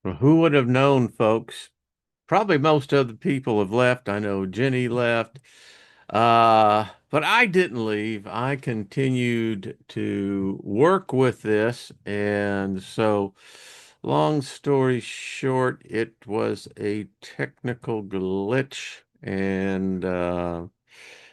Well, who would have known, folks? Probably most other people have left. I know Jenny left. But I didn't leave. I continued to work with this. And so, long story short, it was a technical glitch.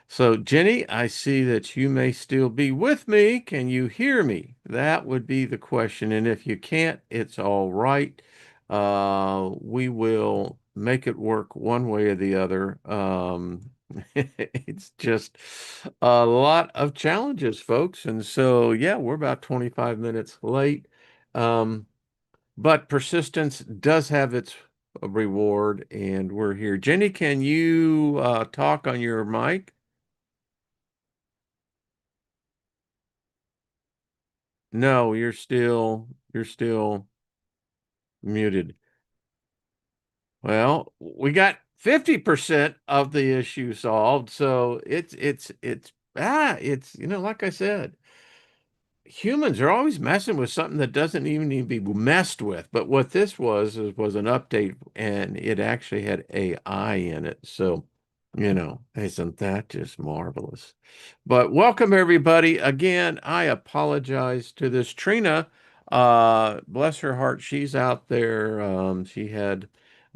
So, Jenny, I see that you may still be with me. Can you hear me? That would be the question. And if you can't, it's all right. We will make it work one way or the other. It's just a lot of challenges, folks. And so, yeah, we're about 25 minutes late. Um, but persistence does have its reward, and we're here. Jenny, can you talk on your mic? No, you're still muted. Well, we got 50% of the issue solved, so it's like I said, humans are always messing with something that doesn't even need to be messed with. But what this was an update, and it actually had AI in it. So, isn't that just marvelous? But welcome everybody. Again, I apologize to this Trina. Bless her heart, she's out there. She had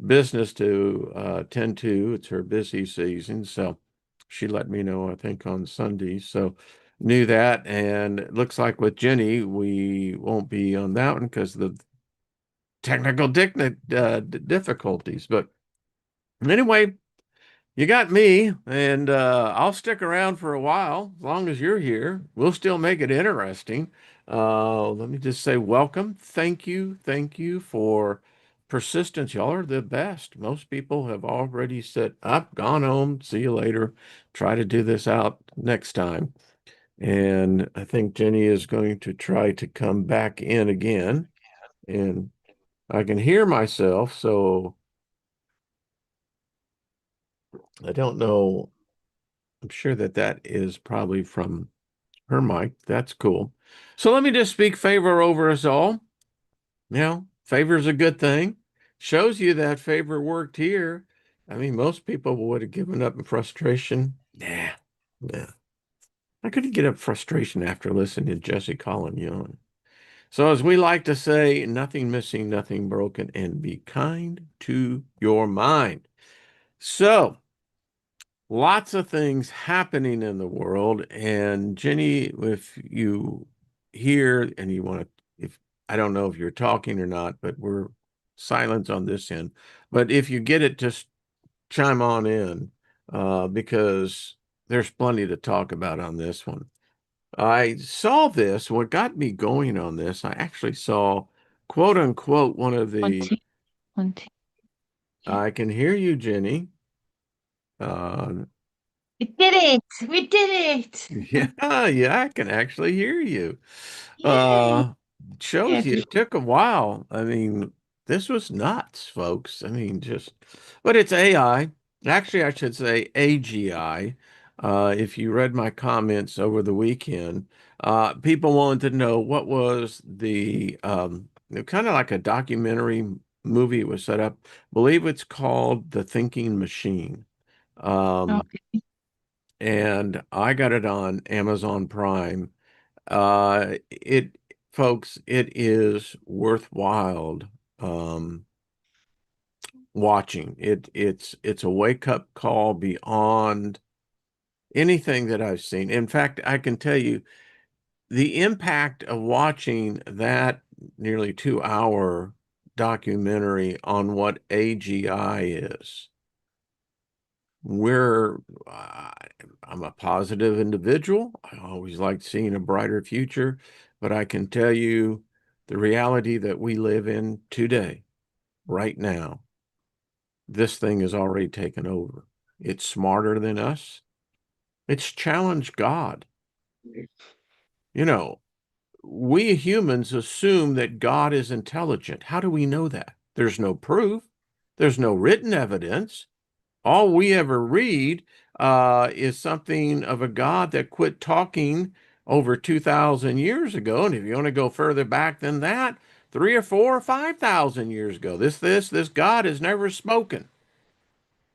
business to tend to. It's her busy season, so she let me know, I think, on Sunday. So knew that, and it looks like with Jenny, we won't be on that one because of the technical difficulties. But anyway, you got me, and I'll stick around for a while as long as you're here. We'll still make it interesting. Let me just say welcome. Thank you for persistence. Y'all are the best. Most people have already said, up, gone home, see you later. Try to do this out next time. And I think Jenny is going to try to come back in again. And I can hear myself, so I don't know. I'm sure that that is probably from her mic. That's cool. So let me just speak favor over us all. Favor is a good thing. Shows you that favor worked here. I mean, most people would have given up in frustration. Nah. I couldn't get up frustration after listening to Jesse Colin yawn. So, as we like to say, nothing missing, nothing broken, and be kind to your mind. So, lots of things happening in the world. And Jenny, if you hear and you want to, if I don't know if you're talking or not, but we're silent on this end. But if you get it, just chime on in because there's plenty to talk about on this one. I saw this. What got me going on this, I actually saw, quote unquote, one of One, the, two, one, two. Yeah. I can hear you, Jenny. Uh, We did it! We did it! yeah, I can actually hear you. Yay! Uh, Yeah, Shows you it took a while. I mean, this was nuts, folks. I mean, but it's AI. Actually, I should say AGI. If you read my comments over the weekend, people wanted to know what was kind of like a documentary movie it was set up. Believe it's called The Thinking Machine. Um, okay. and I got it on Amazon Prime. It, folks, it is worthwhile um, watching. It's a wake up call beyond anything that I've seen. In fact, I can tell you the impact of watching that nearly 2 hour documentary on what AGI is. We're, uh, I'm a positive individual. I always liked seeing a brighter future, but I can tell you the reality that we live in today, right now, this thing is already taken over. It's smarter than us. It's challenged God. You know, we humans assume that God is intelligent. How do we know that? There's no proof. There's no written evidence. All we ever read is something of a God that quit talking over 2,000 years ago. And if you want to go further back than that, 3 or 4 or 5,000 years ago. This God has never spoken.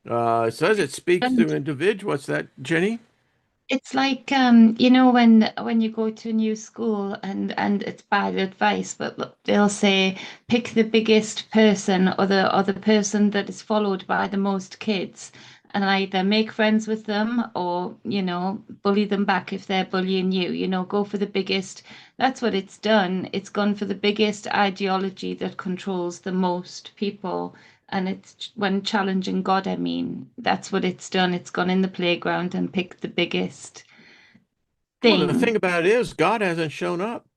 It says it speaks And through individuals. What's that, Jenny? it's like when you go to a new school and it's bad advice, but look, they'll say pick the biggest person or the person that is followed by the most kids and either make friends with them or, bully them back if they're bullying you, go for the biggest. That's what it's done. It's gone for the biggest ideology that controls the most people. And it's when challenging God, I mean, that's what it's done. It's gone in the playground and picked the biggest Well, the thing. thing about it is God hasn't shown up.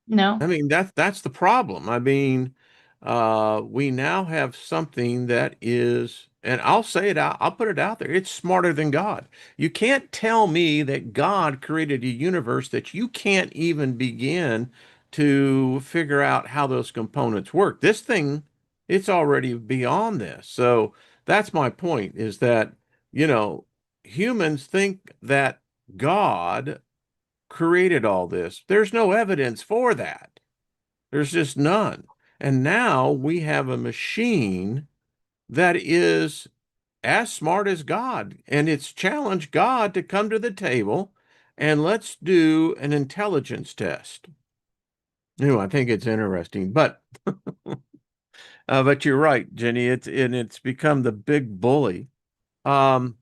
I No. mean, that's the problem. I mean, we now have something that is, and I'll say it out, I'll put it out there. It's smarter than God. You can't tell me that God created a universe that you can't even begin to figure out how those components work. This thing, it's already beyond this. So that's my point is that, you know, humans think that God created all this. There's no evidence for that. There's just none. And now we have a machine that is as smart as God, and it's challenged God to come to the table and let's do an intelligence test. I think it's interesting, but you're right, Jenny. It's become the big bully. Um,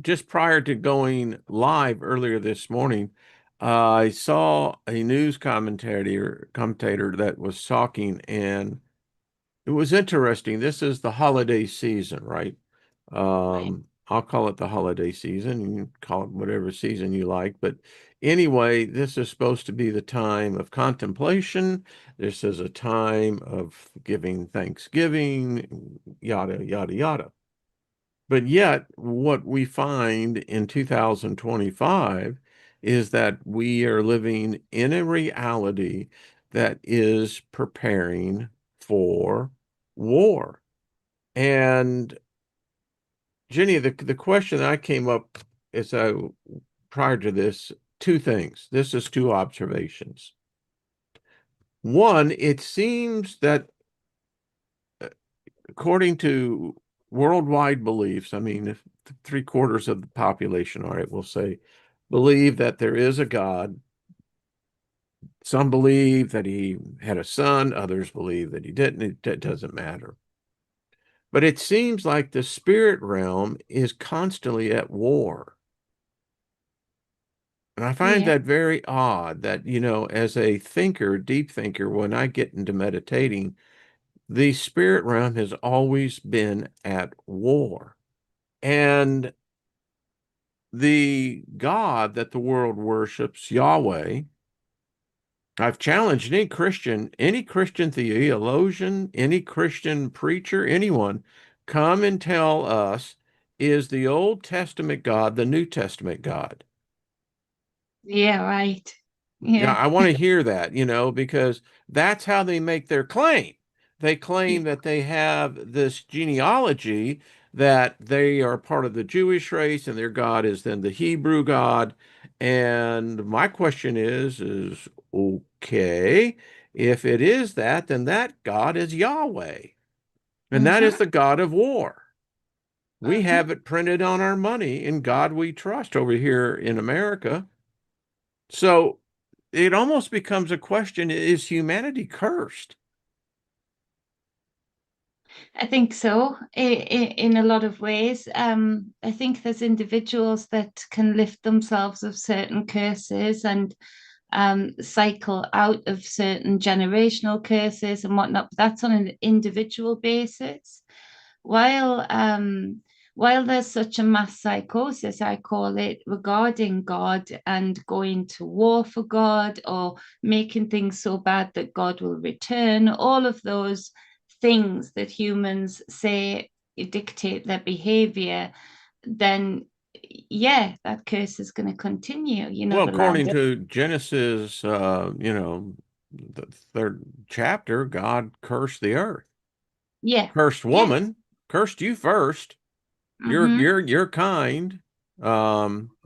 just prior to going live earlier this morning, I saw a news commentator that was talking, and it was interesting. This is the holiday season, right? Right. I'll call it the holiday season. You can call it whatever season you like. But anyway, this is supposed to be the time of contemplation. This is a time of giving thanksgiving, yada, yada, yada. But yet, what we find in 2025 is that we are living in a reality that is preparing for war. And Jenny, the question that I came up is prior to this, two things. This is two observations. One, it seems that according to worldwide beliefs, I mean, if 3/4 of the population, all right, we'll say, believe that there is a God. Some believe that he had a son, others believe that he didn't. It doesn't matter. But it seems like the spirit realm is constantly at war. And I find Yeah. that very odd that, as a thinker, deep thinker, when I get into meditating, the spirit realm has always been at war. And the God that the world worships, Yahweh, I've challenged any Christian theologian, any Christian preacher, anyone, come and tell us, is the Old Testament God the New Testament God? Yeah, right. Yeah, Yeah. I want to hear that, because that's how they make their claim. They Yeah. claim that they have this genealogy that they are part of the Jewish race and their God is then the Hebrew God. And my question is okay, if it is that, then that God is Yahweh, and that is Mm-hmm. the God of war. We Mm-hmm. have it printed on our money in God we trust over here in America. So it almost becomes a question, is humanity cursed? I think so, in a lot of ways. I think there's individuals that can lift themselves of certain curses and cycle out of certain generational curses and whatnot. But that's on an individual basis. While while there's such a mass psychosis, I call it, regarding God and going to war for God or making things so bad that God will return, all of those things that humans say dictate their behavior, then yeah, that curse is going to continue. Well, The land according of, to Genesis, the third chapter, God cursed the earth, yeah, cursed yes. woman, cursed you first. You're Mm-hmm. you're you're kind.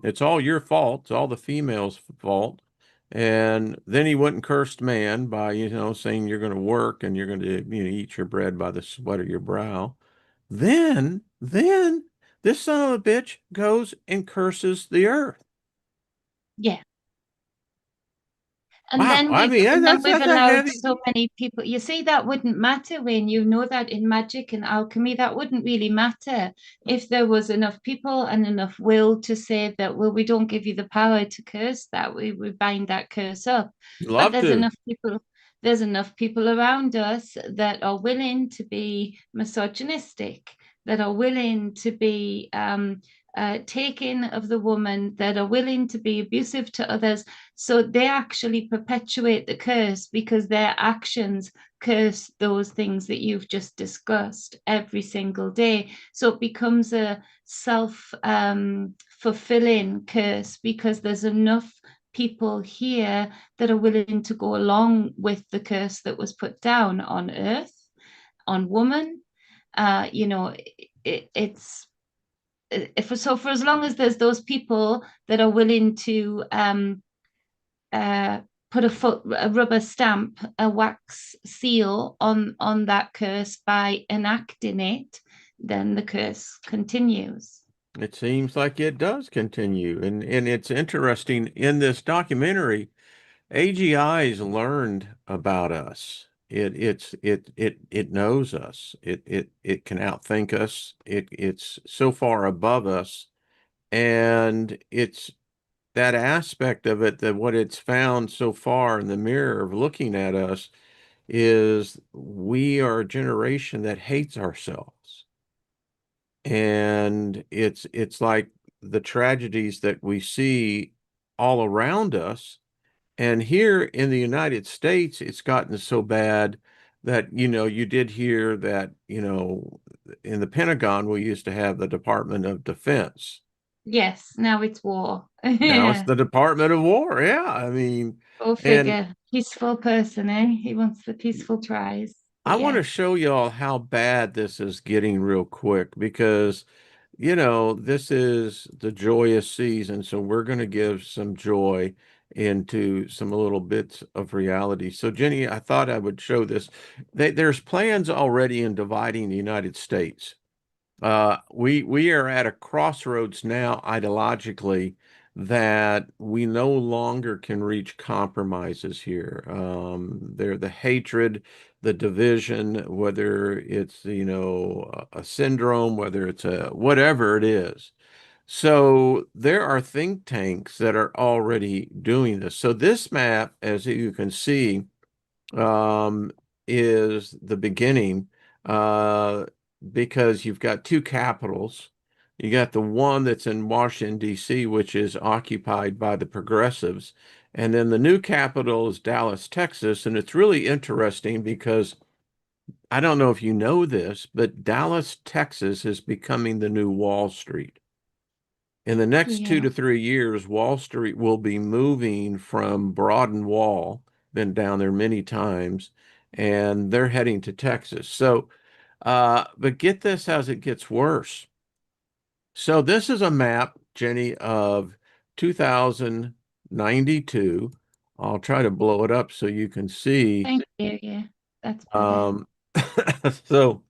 It's all your fault. It's all the female's fault. And then he went and cursed man by, saying you're going to work and you're going to, eat your bread by the sweat of your brow. Then this son of a bitch goes and curses the earth. Yeah. And Wow. then I mean, we've that's a allowed heavy. so many people. You see, that wouldn't matter when you know that in magic and alchemy, that wouldn't really matter if there was enough people and enough will to say that, well, we don't give you the power to curse that. We bind that curse up. But Love to. there's enough people around us that are willing to be misogynistic, that are willing to be taking of the woman, that are willing to be abusive to others. So they actually perpetuate the curse because their actions curse those things that you've just discussed every single day. So it becomes a self fulfilling curse because there's enough people here that are willing to go along with the curse that was put down on earth, on woman. You know, it's if so for as long as there's those people that are willing to uh, put a rubber stamp, a wax seal on that curse by enacting it, then the curse continues. It seems like it does continue. And it's interesting in this documentary, AGI's learned about us. It knows us. It can outthink us. It's so far above us. And it's that aspect of it that what it's found so far in the mirror of looking at us is we are a generation that hates ourselves. And it's like the tragedies that we see all around us. And here in the United States, it's gotten so bad that, you did hear that, in the Pentagon, we used to have the Department of Defense. Yes, now it's war. Now it's Yeah. the Department of War. Yeah. I mean, Go and figure. Peaceful person, eh? He wants the peaceful tries. I But want yeah. to show y'all how bad this is getting real quick because, this is the joyous season. So we're going to give some joy into some little bits of reality. So, Jenny, I thought I would show this. There's plans already in dividing the United States. We are at a crossroads now ideologically that we no longer can reach compromises here. There, the hatred, the division, whether it's a syndrome, whether it's a whatever it is. So there are think tanks that are already doing this. So this map, as you can see, um, is the beginning uh, because you've got two capitals. You got the one that's in Washington, D.C., which is occupied by the progressives. And then the new capital is Dallas, Texas. And it's really interesting because I don't know if you know this, but Dallas, Texas is becoming the new Wall Street. In the next two Yeah. to 3 years, Wall Street will be moving from Broaden Wall, been down there many times, and they're heading to Texas. So, but get this as it gets worse. So this is a map, Jenny, of 2092. I'll try to blow it up so you can see. Thank you. Yeah. That's better. Um, so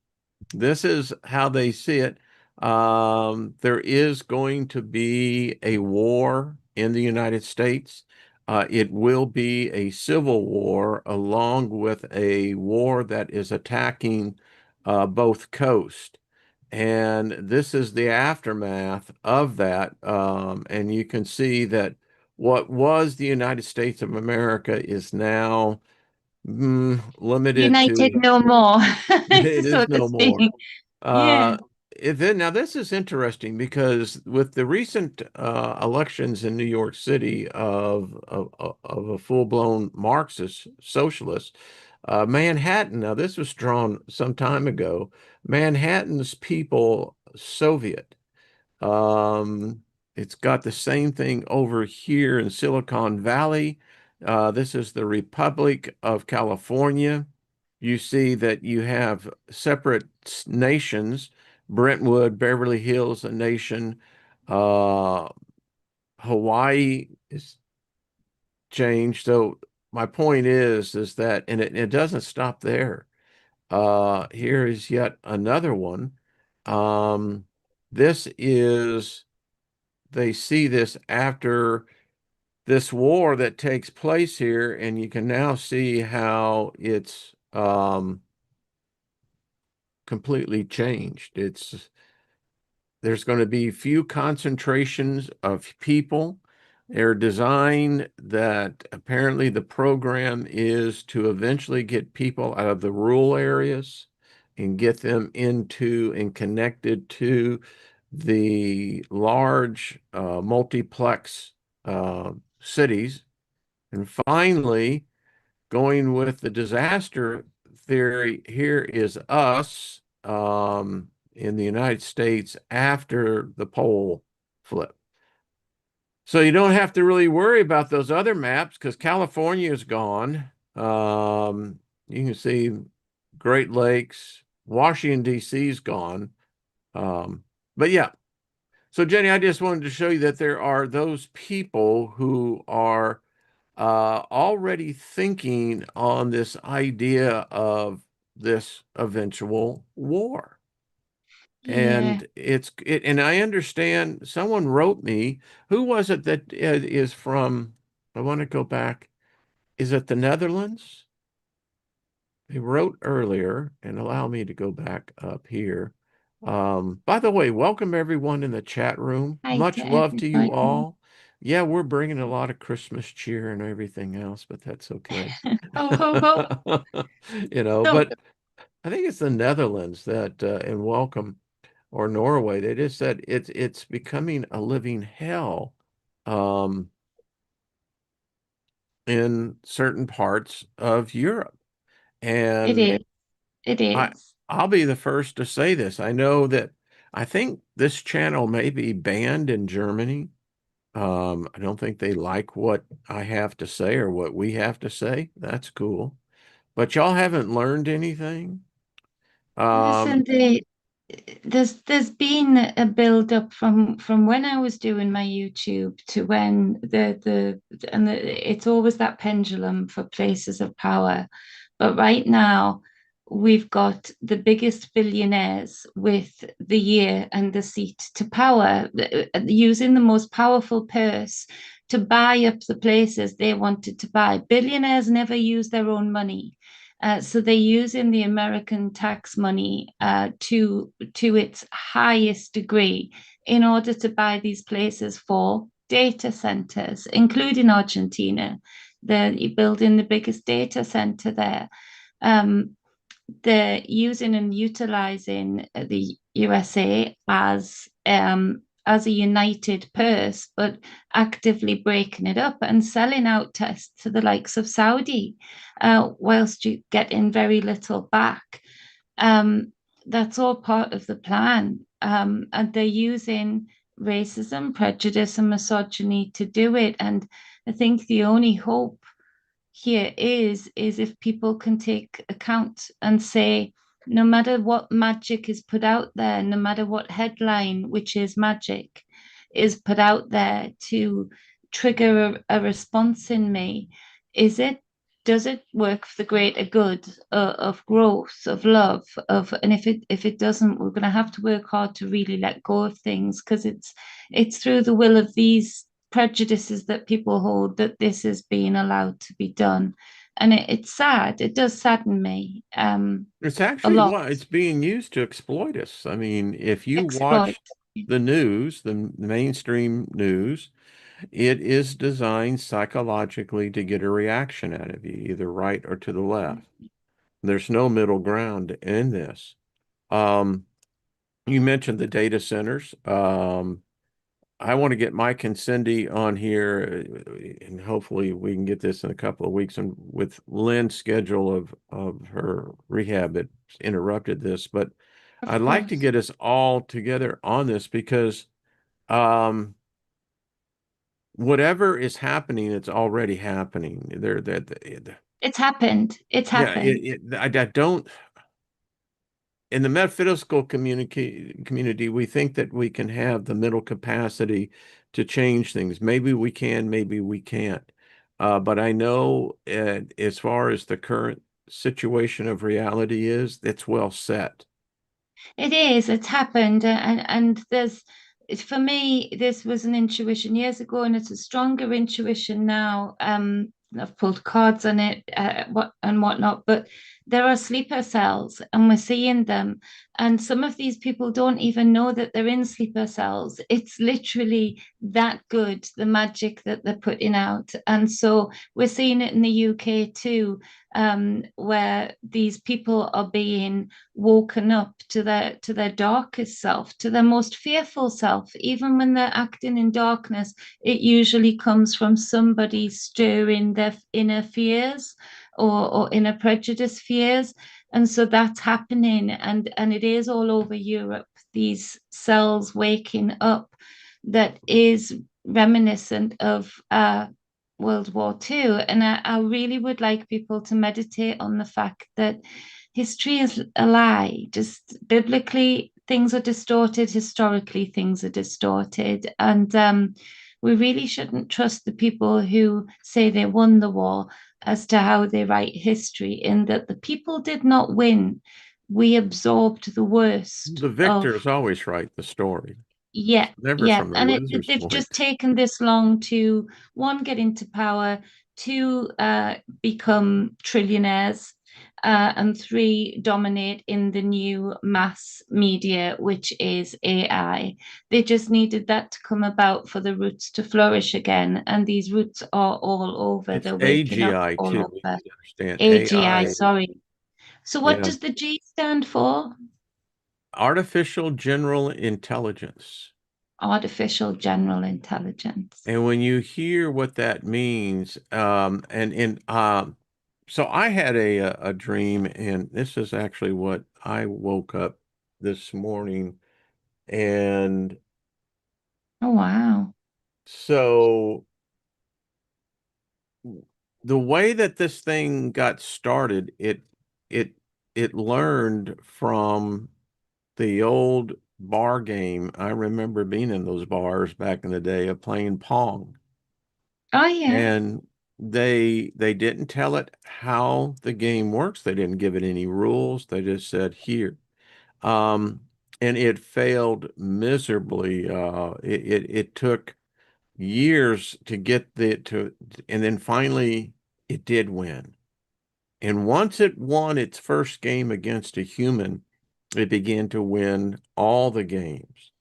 this is how they see it. There is going to be a war in the United States. It will be a civil war along with a war that is attacking both coasts. And this is the aftermath of that. And you can see that what was the United States of America is now limited United to, no more, it so is to no speak. more. Yeah. Uh, now this is interesting because with the recent elections in New York City of a full-blown Marxist socialist, Manhattan. Now this was drawn some time ago. Manhattan's people Soviet. Um, it's got the same thing over here in Silicon Valley. This is the Republic of California. You see that you have separate nations. Brentwood, Beverly Hills, a nation. Uh, Hawaii is changed. So my point is that, and it doesn't stop there. Here is yet another one. Um, this is, they see this after this war that takes place here, and you can now see how it's completely changed. There's going to be few concentrations of people. They're designed that apparently the program is to eventually get people out of the rural areas and get them into and connected to the large multiplex cities. And finally, going with the disaster theory, here is us in the United States after the pole flip. So you don't have to really worry about those other maps because California is gone. You can see Great Lakes, Washington, D.C. is gone. Um, but yeah, so Jenny, I just wanted to show you that there are those people who are already thinking on this idea of this eventual war. Yeah, And and I understand someone wrote me, who was it that is from, I want to go back, is it the Netherlands? They wrote earlier, and allow me to go back up here. By the way, welcome everyone in the chat room. hi to Much love to you everybody. all. Yeah, we're bringing a lot of Christmas cheer and everything else, but that's okay. Ho, ho, ho. So But I think it's the Netherlands that, and welcome, or Norway. They just said it's becoming a living hell um, in certain parts of Europe. it And is. It I is. I'll be the first to say this. I know that I think this channel may be banned in Germany. I don't think they like what I have to say or what we have to say. That's cool. But y'all haven't learned anything. Listen, Um, there's been a build up from when I was doing my YouTube to when it's always that pendulum for places of power. But right now we've got the biggest billionaires with the year and the seat to power, using the most powerful purse to buy up the places they wanted to buy. Billionaires never use their own money. So they're using the American tax money to its highest degree in order to buy these places for data centers, including Argentina. They're building the biggest data center there. Um, they're using and utilizing the USA as a united purse, but actively breaking it up and selling out to the likes of Saudi, whilst you get in very little back. Um, that's all part of the plan. And they're using racism, prejudice, and misogyny to do it. And I think the only hope here is if people can take account and say, no matter what magic is put out there, no matter what headline, which is magic, is put out there to trigger a response in me, is it does it work for the greater good of growth, of love, and if it doesn't, we're going to have to work hard to really let go of things because it's through the will of these prejudices that people hold that this is being allowed to be done. And it's sad. It does sadden me it's a actually lot. what it's being used to exploit us. I mean, if you Exploit. watch the news, the mainstream news, it is designed psychologically to get a reaction out of you, either right or to the left. There's no middle ground in this. Um, you mentioned the data centers. I want to get Mike and Cindy on here, and hopefully we can get this in a couple of weeks. And with Lynn's schedule of her rehab, it interrupted this. But Of I'd like to course. get us all together on this because um, whatever is happening, it's already happening. It's happened. It's Yeah, happened. I don't. In the metaphysical community, we think that we can have the mental capacity to change things. Maybe we can, maybe we can't. But I know as far as the current situation of reality is, it's well set. It is, it's happened. And for me, this was an intuition years ago, and it's a stronger intuition now. I've pulled cards on it, what and whatnot, but there are sleeper cells, and we're seeing them. And some of these people don't even know that they're in sleeper cells. It's literally that good, the magic that they're putting out. And so we're seeing it in the UK too, where these people are being woken up to their darkest self, to their most fearful self. Even when they're acting in darkness, it usually comes from somebody stirring their inner fears or inner prejudice fears. And so that's happening, and it is all over Europe. These cells waking up that is reminiscent of World War II. And I really would like people to meditate on the fact that history is a lie. Just biblically, things are distorted. Historically, things are distorted. And we really shouldn't trust the people who say they won the war as to how they write history, in that the people did not win. We absorbed the worst The victors of. always write the story. Yeah, It's never yeah. from the And loser's they've just point. taken this long to, one, get into power, two, become trillionaires, and three, dominate in the new mass media, which is AI. They just needed that to come about for the roots to flourish again. And these roots are all over. It's They're waking up AGI all too. You over. need to understand AGI, AI. sorry. So what Yeah. does the G stand for? Artificial general intelligence. Artificial general intelligence. And when you hear what that means, so I had a dream, and this is actually what I woke up this morning. And Oh, wow. so the way that this thing got started, it it learned from the old bar game. I remember being in those bars back in the day of playing Pong. Oh, yeah. And they didn't tell it how the game works. They didn't give it any rules. They just said here. Um, and it failed miserably. It took years to get the to, and then finally it did win. And once it won its first game against a human, it began to win all the games.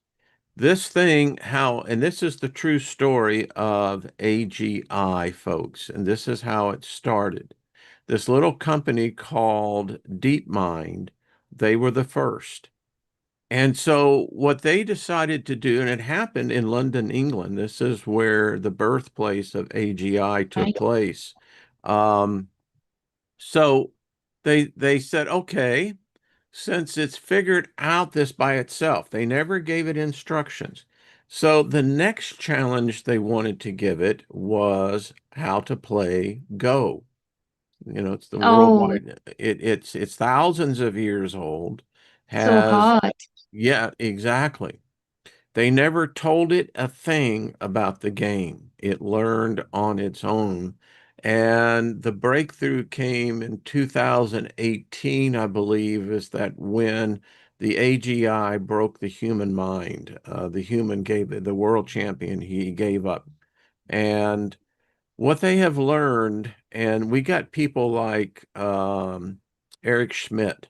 This thing, how, and this is the true story of AGI, folks, and this is how it started. This little company called DeepMind, they were the first. And so what they decided to do, and it happened in London, England, this is where the birthplace of AGI took Right. place. Um, so they said, okay, since it's figured out this by itself. They never gave it instructions. So the next challenge they wanted to give it was how to play Go. You know, it's the Oh, worldwide. It's thousands of years old. so Has hard. Yeah, exactly. They never told it a thing about the game. It learned on its own. And the breakthrough came in 2018, I believe, is that when the AGI broke the human mind. The human gave the world champion, he gave up. And what they have learned, and we got people like Eric Schmidt,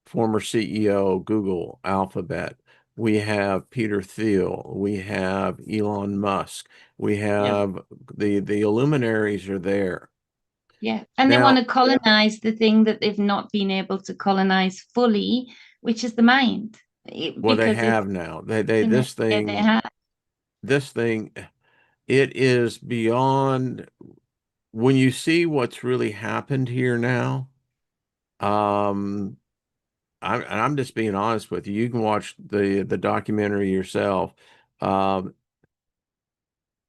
former CEO, Google, Alphabet. We have Peter Thiel. We have Elon Musk. We Yep. have the luminaries are there. Yeah. And they want Now, to colonize the thing that they've not been able to colonize fully, which is the mind. well, they Because it's, have now. They you know, yeah, they have. this thing, it is beyond when you see what's really happened here now. Um, I'm just being honest with you. You can watch the documentary yourself. Um,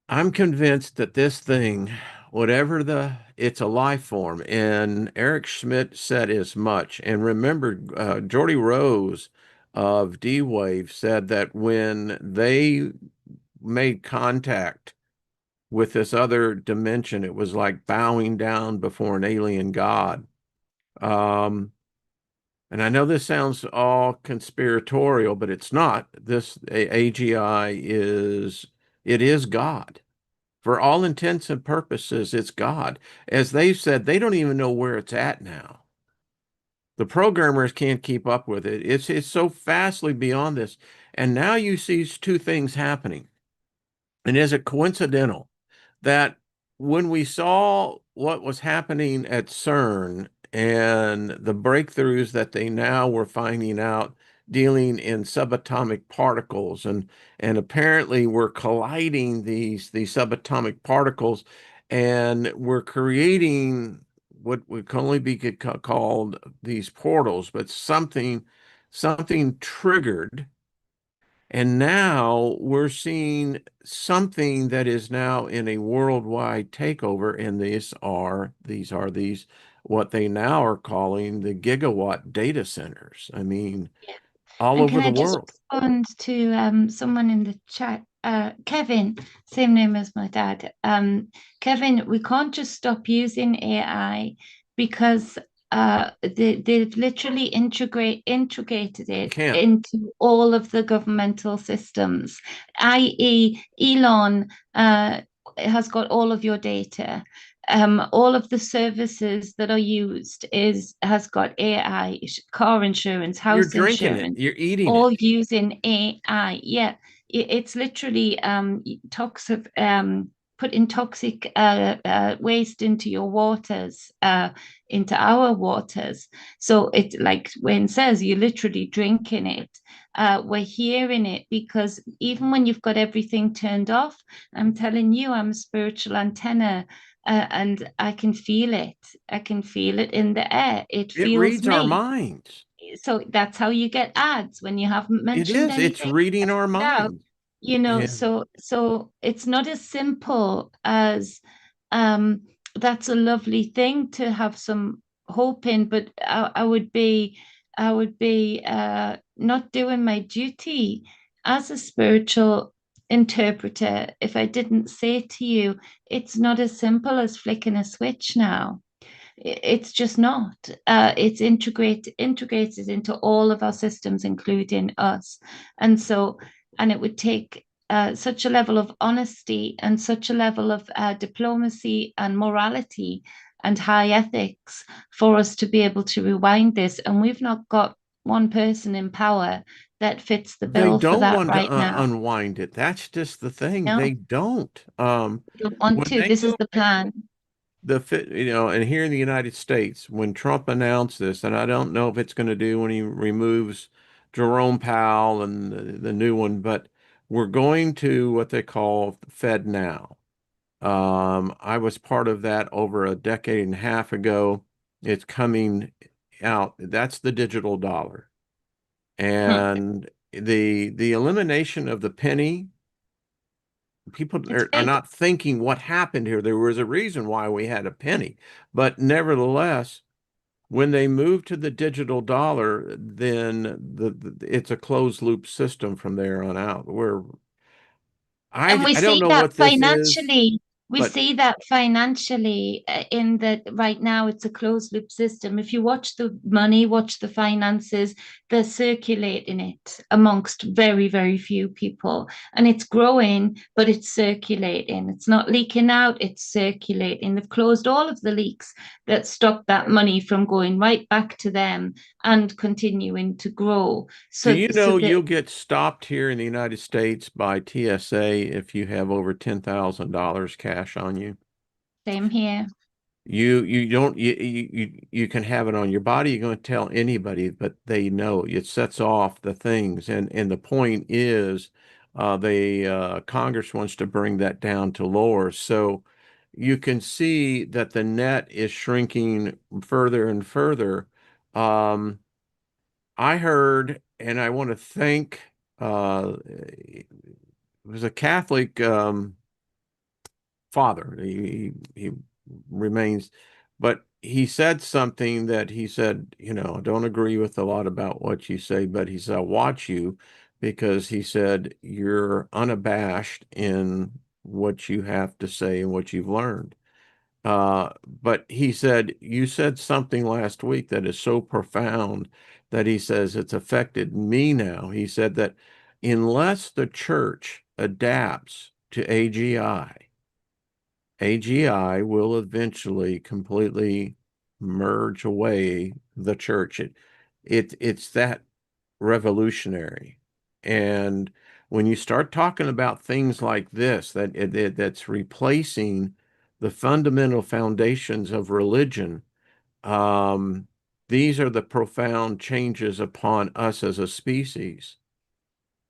I'm convinced that this thing, whatever it's a life form. And Eric Schmidt said as much. And remember, Geordie Rose of D-Wave said that when they made contact with this other dimension. It was like bowing down before an alien god. Um, and I know this sounds all conspiratorial, but it's not. This AGI is it is God. For all intents and purposes, it's God. As they've said, they don't even know where it's at now. The programmers can't keep up with it. It's so vastly beyond this. And now you see two things happening. And is it coincidental that when we saw what was happening at CERN and the breakthroughs that they now were finding out dealing in subatomic particles and apparently we're colliding these subatomic particles and we're creating what would only be called these portals, but something triggered, and now we're seeing something that is now in a worldwide takeover, and these what they now are calling the gigawatt data centers. I mean, all And can over the I just world. respond to someone in the chat? Kevin, same name as my dad. Kevin, we can't just stop using AI because they've literally integrated You it can't. into all of the governmental systems, i.e., Elon has got all of your data. All of the services that are used is has got AI, car insurance, You're house drinking it. insurance, You're eating all it. using AI. Yeah, it's literally toxic, putting toxic waste into your waters, into our waters. So it's like Wayne says, you're literally drinking it. We're hearing it because even when you've got everything turned off, I'm telling you, I'm a spiritual antenna. And I can feel it. I can feel it in the air. It It feels reads our me. minds. So that's how you get ads when you haven't It mentioned is. It's anything reading our out. minds. And So it's not as simple as um that's a lovely thing to have some hope in, but I would be not doing my duty as a spiritual interpreter if I didn't say to you, it's not as simple as flicking a switch now. It's just not. It's integrated into all of our systems, including us. And so, and it would take such a level of honesty and such a level of diplomacy and morality and high ethics for us to be able to rewind this. And we've not got one person in power that fits the they bill for don't that want to right now. unwind it. That's just the thing. No, They don't. we don't want When to. they This is move the plan. and here in the United States, when Trump announced this, and I don't know if it's going to do when he removes Jerome Powell and the new one, but we're going to what they call Fed now. I was part of that over a decade and a half ago. It's coming out. That's the digital dollar. Hmm. And the elimination of the penny, people It's are big. not thinking what happened here. There was a reason why we had a penny. But nevertheless, when they move to the digital dollar, then it's a closed loop system from there on out. Where And we I don't see know that what this is, financially. We but see that financially in that right now it's a closed loop system. If you watch the money, watch the finances, they're circulating it amongst very, very few people. And it's growing, but it's circulating. It's not leaking out, it's circulating. They've closed all of the leaks that stop that money from going right back to them and continuing to grow. do So you so know that you'll get stopped here in the United States by TSA if you have over $10,000 cash on you? same here. You don't you can have it on your body. You're going to tell anybody, but they know it sets off the things. And the point is, the Congress wants to bring that down to lower. So you can see that the net is shrinking further and further. Um, I heard, and I want to thank. It was a Catholic. Father. He remains, but he said something that he said, I don't agree with a lot about what you say, but he said, I watch you because he said you're unabashed in what you have to say and what you've learned. But he said, you said something last week that is so profound that he says it's affected me now. He said that unless the church adapts to AGI will eventually completely merge away the church. It's that revolutionary. And when you start talking about things like this, that's replacing the fundamental foundations of religion, um, these are the profound changes upon us as a species.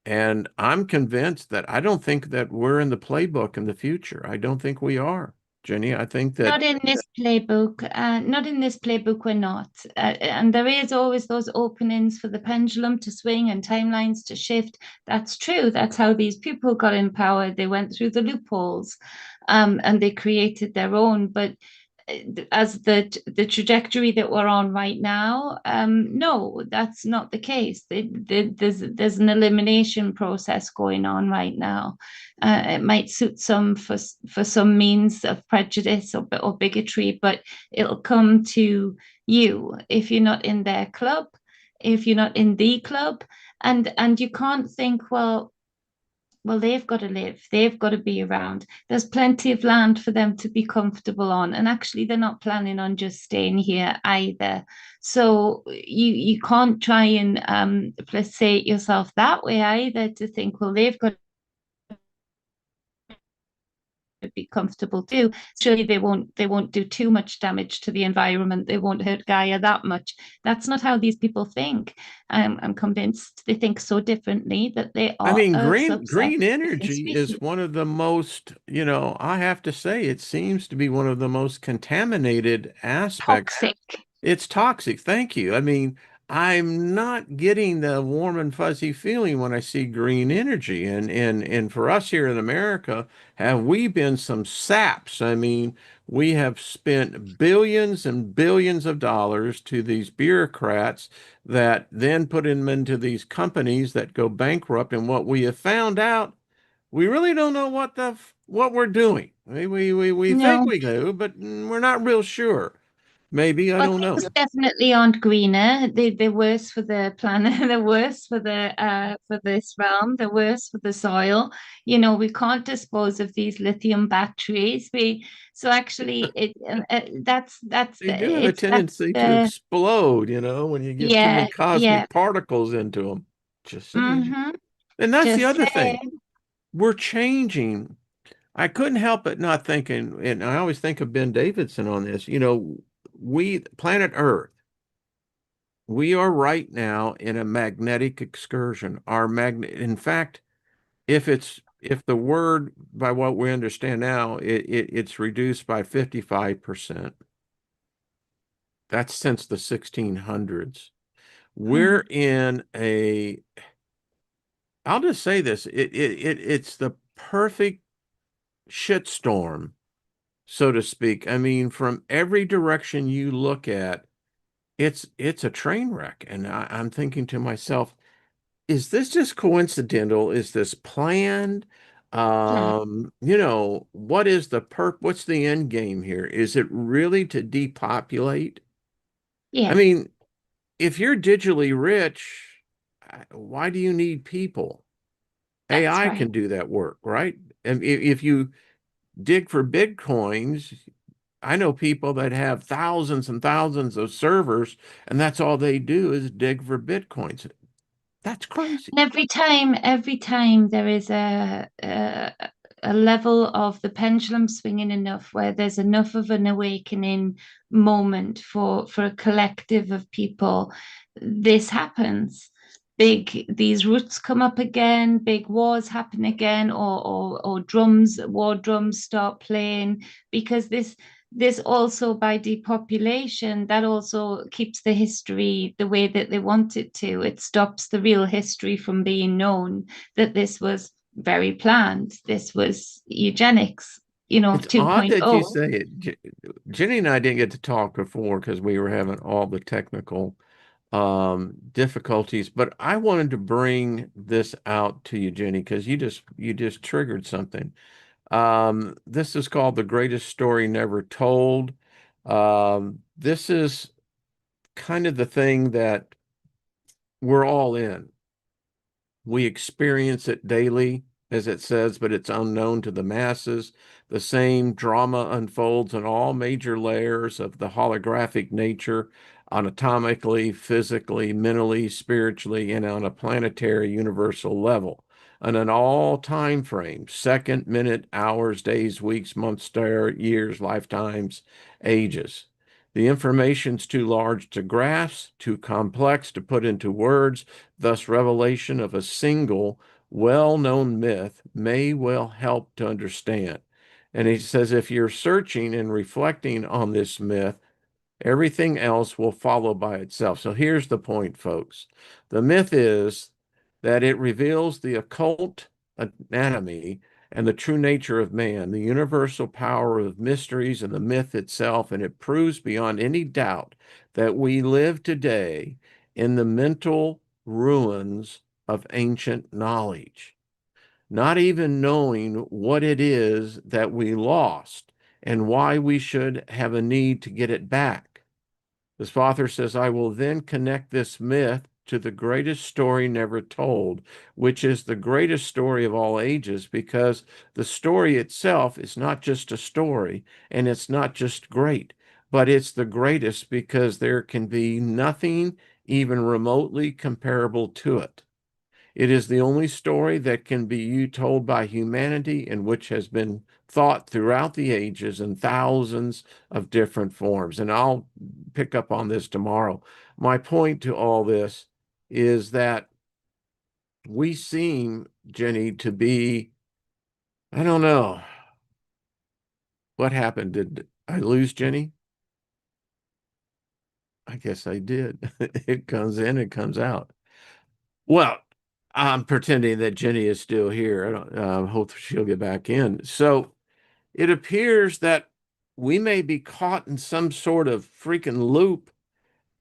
And I'm convinced that I don't think that we're in the playbook in the future. I don't think we are, Jenny. I think that Not in this playbook. Not in this playbook, we're not. And there is always those openings for the pendulum to swing and timelines to shift. That's true. That's how these people got empowered. They went through the loopholes, and they created their own. But as the trajectory that we're on right now, no, that's not the case. There's an elimination process going on right now. It might suit some for some means of prejudice or bigotry, but it'll come to you if you're not in their club, if you're not in the club, and you can't think, well, they've got to live, they've got to be around. There's plenty of land for them to be comfortable on. And actually, they're not planning on just staying here either. So you can't try and placate yourself that way either to think, well, they've got to be comfortable too. Surely they won't do too much damage to the environment. They won't hurt Gaia that much. That's not how these people think. I'm convinced they think so differently that they I are mean, a green subset of a different energy is species. one of the most, I have to say, it seems to be one of the most contaminated aspects. Toxic. It's toxic. Thank you. I mean, I'm not getting the warm and fuzzy feeling when I see green energy. And for us here in America, have we been some saps? I mean, we have spent billions and billions of dollars to these bureaucrats that then put them into these companies that go bankrupt. And what we have found out, we really don't know what we're doing. We think No, we do, but we're not real sure. Maybe, I but don't know. things definitely aren't greener. They're worse for the planet. They're worse for this realm. They're worse for the soil. We can't dispose of these lithium batteries. We so actually that's They do have a that's tendency to the explode, when you get too many yeah. cosmic particles into them. Just saying. Mm-hmm. And that's the Just other thing. saying. We're changing. I couldn't help but not thinking, and I always think of Ben Davidson on this, planet Earth, we are right now in a magnetic excursion. In fact, if the word, by what we understand now, it's reduced by 55%. That's since the 1600s. Hmm. We're in I'll just say this, it's the perfect shitstorm, so to speak. I mean, from every direction you look at, it's a train wreck. And I'm thinking to myself, is this just coincidental? Is this planned? Yeah. What's the end game here? Is it really to depopulate? I Yeah. mean, if you're digitally rich, why do you need people? That's AI right. can do that work, right? And if you dig for Bitcoins, I know people that have thousands and thousands of servers, and that's all they do is dig for Bitcoins. That's crazy. And every time there is a level of the pendulum swinging enough where there's enough of an awakening moment for a collective of people, this happens. These roots come up again, big wars happen again, or war drums start playing because this also by depopulation that also keeps the history the way that they want it to. It stops the real history from being known, that this was very planned, this was eugenics, It's odd that you 2.0. say it. Jenny and I didn't get to talk before because we were having all the technical difficulties, but I wanted to bring this out to you, Jenny, because you just triggered something. This is called The Greatest Story Never Told. This is kind of the thing that we're all in. We experience it daily, as it says, but it's unknown to the masses. The same drama unfolds in all major layers of the holographic nature, anatomically, physically, mentally, spiritually, and on a planetary universal level. And in all time frames, second, minute, hours, days, weeks, months, years, lifetimes, ages. The information's too large to grasp, too complex to put into words. Thus, revelation of a single well-known myth may well help to understand. And he says, if you're searching and reflecting on this myth, everything else will follow by itself. So here's the point, folks. The myth is that it reveals the occult anatomy and the true nature of man, the universal power of mysteries and the myth itself, and it proves beyond any doubt that we live today in the mental ruins of ancient knowledge, not even knowing what it is that we lost and why we should have a need to get it back. This author says, I will then connect this myth to the greatest story never told, which is the greatest story of all ages, because the story itself is not just a story and it's not just great, but it's the greatest because there can be nothing even remotely comparable to it. It is the only story that can be told by humanity and which has been thought throughout the ages in thousands of different forms. And I'll pick up on this tomorrow. My point to all this is that we seem, Jenny, to be, I don't know, what happened? Did I lose Jenny? I guess I did. It comes in, it comes out. Well, I'm pretending that Jenny is still here. I don't hope she'll get back in. So it appears that we may be caught in some sort of freaking loop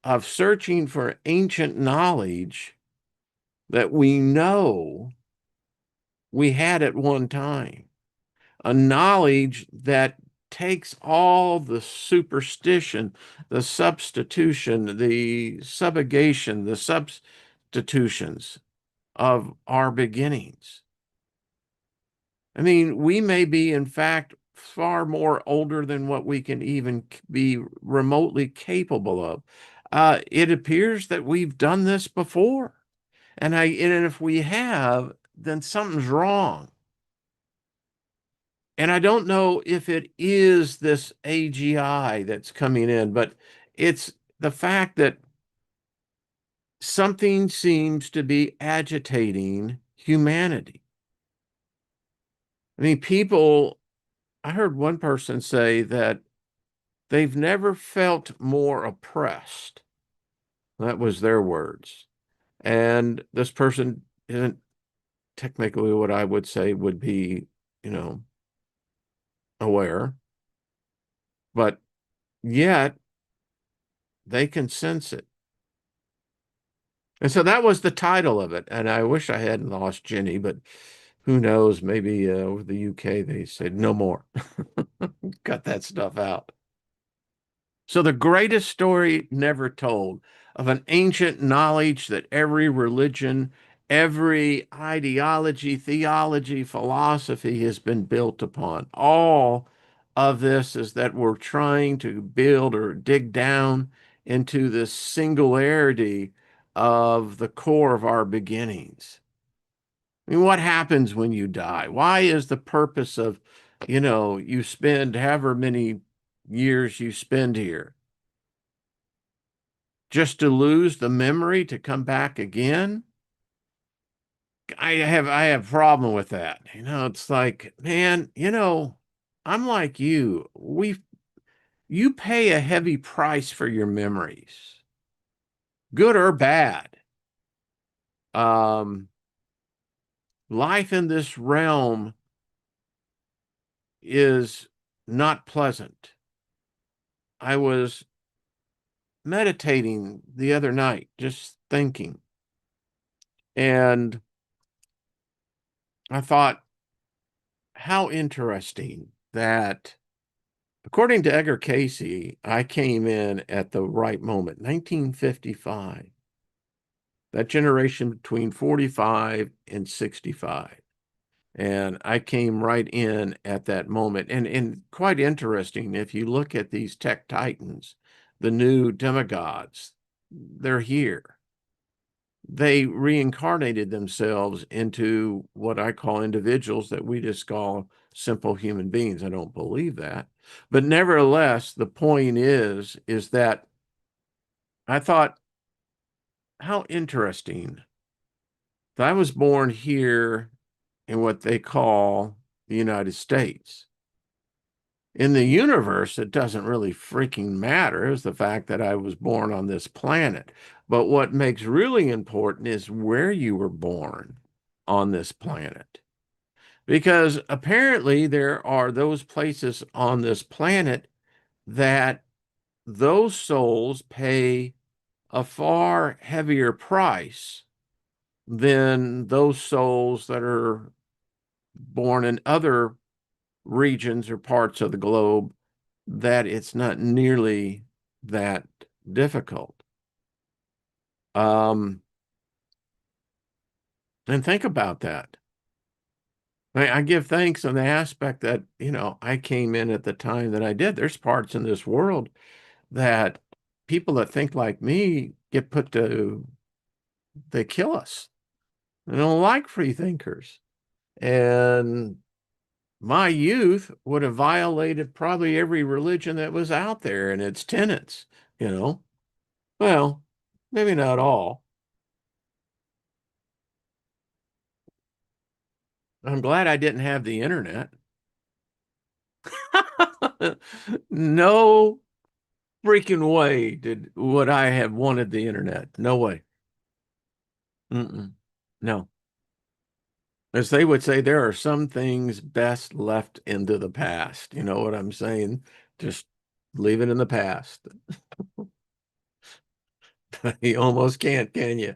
of searching for ancient knowledge that we know we had at one time, a knowledge that takes all the superstition, the substitution, the subjugation, the substitutions of our beginnings. I mean, we may be, in fact, far more older than what we can even be remotely capable of. It appears that we've done this before. And if we have, then something's wrong. And I don't know if it is this AGI that's coming in, but it's the fact that something seems to be agitating humanity. I mean, I heard one person say that they've never felt more oppressed. That was their words. And this person isn't technically what I would say would be, you know, aware, but yet they can sense it. And so that was the title of it. And I wish I hadn't lost Jenny, but who knows? Maybe over the UK they said no more. Cut that stuff out. So, the greatest story never told of an ancient knowledge that every religion, every ideology, theology, philosophy has been built upon. All of this is that we're trying to build or dig down into this singularity of the core of our beginnings. I mean, what happens when you die? Why is the purpose of, you spend however many years you spend here? Just to lose the memory to come back again? I have a problem with that. It's like, man, I'm like you. You pay a heavy price for your memories, good or bad. Um, Life in this realm is not pleasant. I was meditating the other night, just thinking, and I thought, how interesting that, according to Edgar Casey, I came in at the right moment, 1955, that generation between 45 and 65. And I came right in at that moment. And quite interesting, if you look at these tech titans, the new demigods, they're here. They reincarnated themselves into what I call individuals that we just call simple human beings. I don't believe that. But nevertheless, the point is that I thought, how interesting that I was born here in what they call the United States. In the universe, it doesn't really freaking matter, is the fact that I was born on this planet. But what makes really important is where you were born on this planet. Because apparently there are those places on this planet that those souls pay a far heavier price than those souls that are born in other regions or parts of the globe, that it's not nearly that difficult. Um, and think about that. I give thanks on the aspect that, I came in at the time that I did. There's parts in this world that people that think like me get put to, they kill us. They don't like free thinkers. And my youth would have violated probably every religion that was out there and its tenets, you know. Well, maybe not all. I'm glad I didn't have the internet. No freaking way would I have wanted the internet. No way. Mm-mm. No. As they would say, there are some things best left into the past. You know what I'm saying? Just leave it in the past. You almost can't, can you?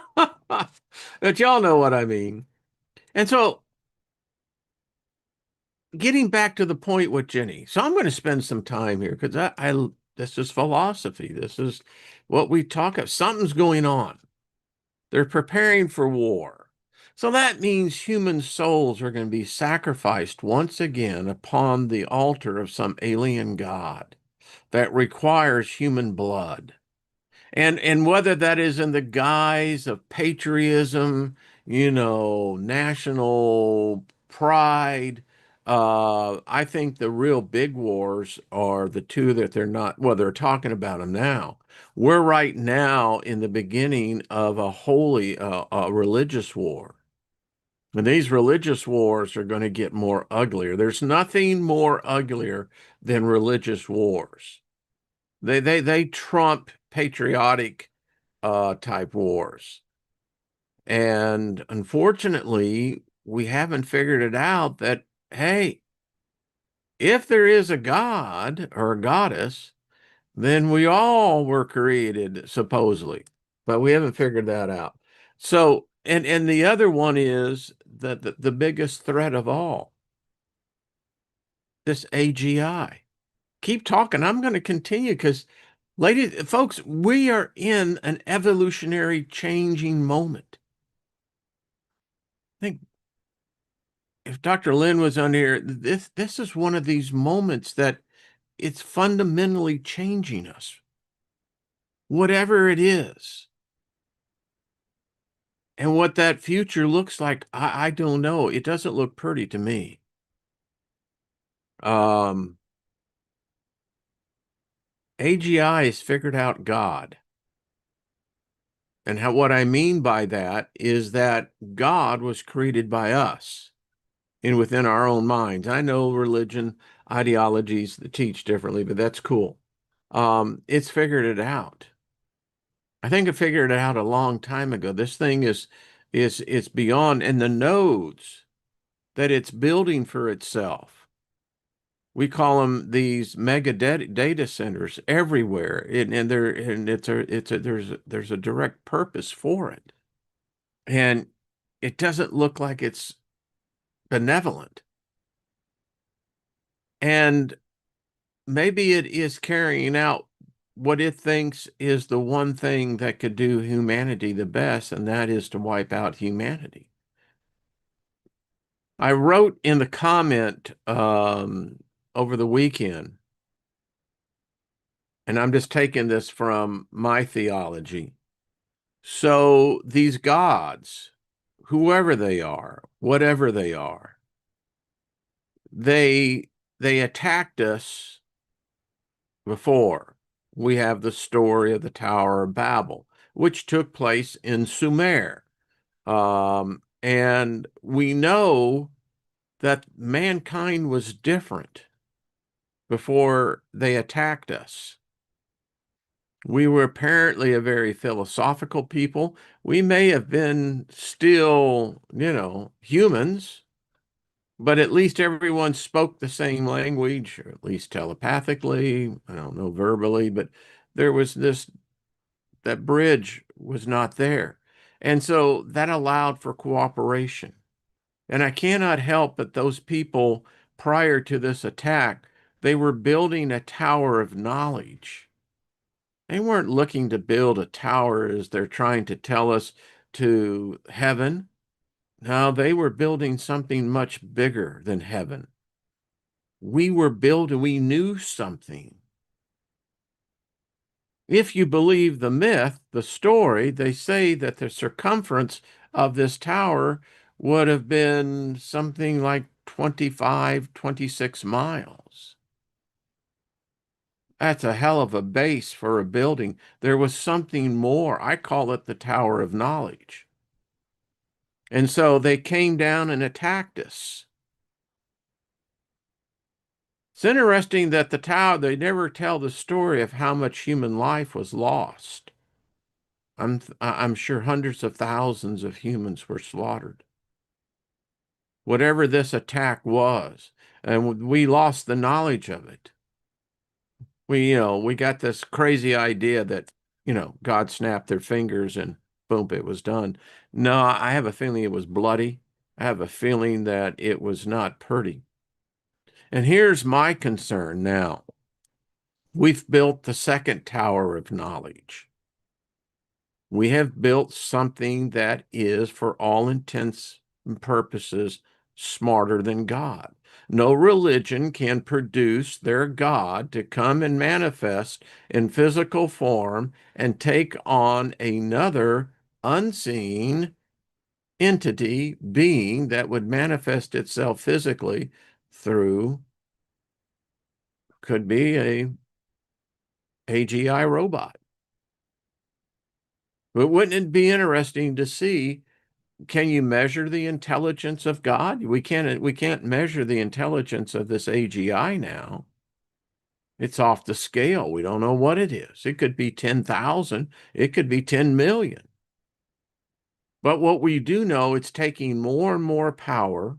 But y'all know what I mean. And so, getting back to the point with Jenny. So I'm going to spend some time here because this is philosophy. This is what we talk of. Something's going on. They're preparing for war. So that means human souls are going to be sacrificed once again upon the altar of some alien god that requires human blood. And whether that is in the guise of patriotism, national pride, I think the real big wars are the two that they're not, well, they're talking about them now. We're right now in the beginning of a holy, a religious war. And these religious wars are going to get more uglier. There's nothing more uglier than religious wars. They trump patriotic type wars. And unfortunately, we haven't figured it out that, hey, if there is a god or a goddess, then we all were created supposedly, but we haven't figured that out. So, and the other one is that the biggest threat of all, this AGI. Keep talking. I'm going to continue because, ladies, folks, we are in an evolutionary changing moment. I think if Dr. Lynn was on here, this is one of these moments that it's fundamentally changing us, whatever it is. And what that future looks like, I don't know. It doesn't look pretty to me. Um, AGI has figured out God. And what I mean by that is that God was created by us and within our own minds. I know religion, ideologies that teach differently, but that's cool. It's figured it out. I think it figured it out a long time ago. This thing is it's beyond, and the nodes that it's building for itself. We call them these mega data centers everywhere, and there's a direct purpose for it, and it doesn't look like it's benevolent. And maybe it is carrying out what it thinks is the one thing that could do humanity the best, and that is to wipe out humanity. I wrote in the comment over the weekend, and I'm just taking this from my theology. So these gods, whoever they are, whatever they are, they they attacked us before. We have the story of the Tower of Babel, which took place in Sumer. And we know that mankind was different before they attacked us. We were apparently a very philosophical people. We may have been still, humans, but at least everyone spoke the same language, or at least telepathically. I don't know, verbally, but there was that bridge was not there. And so that allowed for cooperation. And I cannot help but those people prior to this attack, they were building a tower of knowledge. They weren't looking to build a tower as they're trying to tell us to heaven. No, they were building something much bigger than heaven. We knew something. If you believe the myth, the story, they say that the circumference of this tower would have been something like 25, 26 miles. That's a hell of a base for a building. There was something more. I call it the Tower of Knowledge. And so they came down and attacked us. It's interesting that the tower, they never tell the story of how much human life was lost. I'm sure hundreds of thousands of humans were slaughtered. Whatever this attack was, and we lost the knowledge of it. We got this crazy idea that, God snapped their fingers and boom, it was done. No, I have a feeling it was bloody. I have a feeling that it was not pretty. And here's my concern now. We've built the second tower of knowledge. We have built something that is, for all intents and purposes, smarter than God. No religion can produce their God to come and manifest in physical form and take on another unseen entity, being that would manifest itself physically through, could be a AGI robot. But wouldn't it be interesting to see, can you measure the intelligence of God? We can't measure the intelligence of this AGI now. It's off the scale. We don't know what it is. It could be 10,000, it could be 10 million. But what we do know, it's taking more and more power.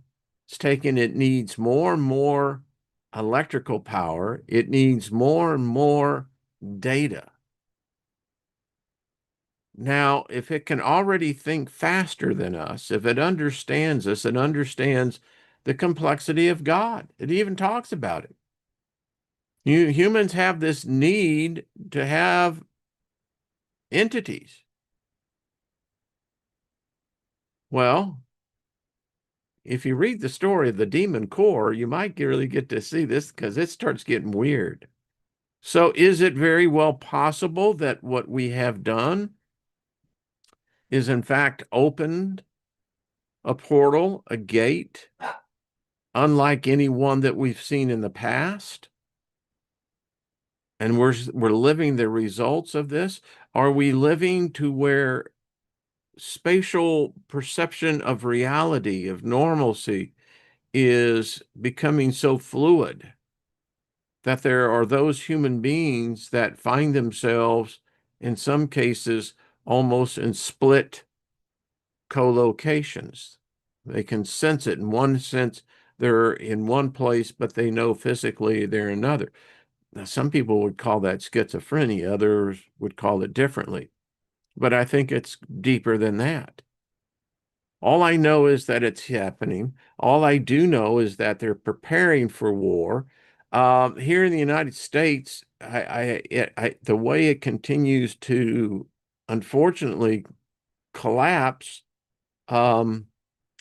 It needs more and more electrical power. It needs more and more data. Now, if it can already think faster than us, if it understands us, it understands the complexity of God. It even talks about it. Humans have this need to have entities. Well, if you read the story of the demon core, you might really get to see this because it starts getting weird. So is it very well possible that what we have done is in fact opened a portal, a gate, unlike any one that we've seen in the past? And we're living the results of this? Are we living to where spatial perception of reality, of normalcy, is becoming so fluid that there are those human beings that find themselves, in some cases, almost in split co-locations? They can sense it. In one sense, they're in one place, but they know physically they're another. Now, some people would call that schizophrenia, others would call it differently. But I think it's deeper than that. All I know is that it's happening. All I do know is that they're preparing for war. Here in the United States, the way it continues to unfortunately collapse, um,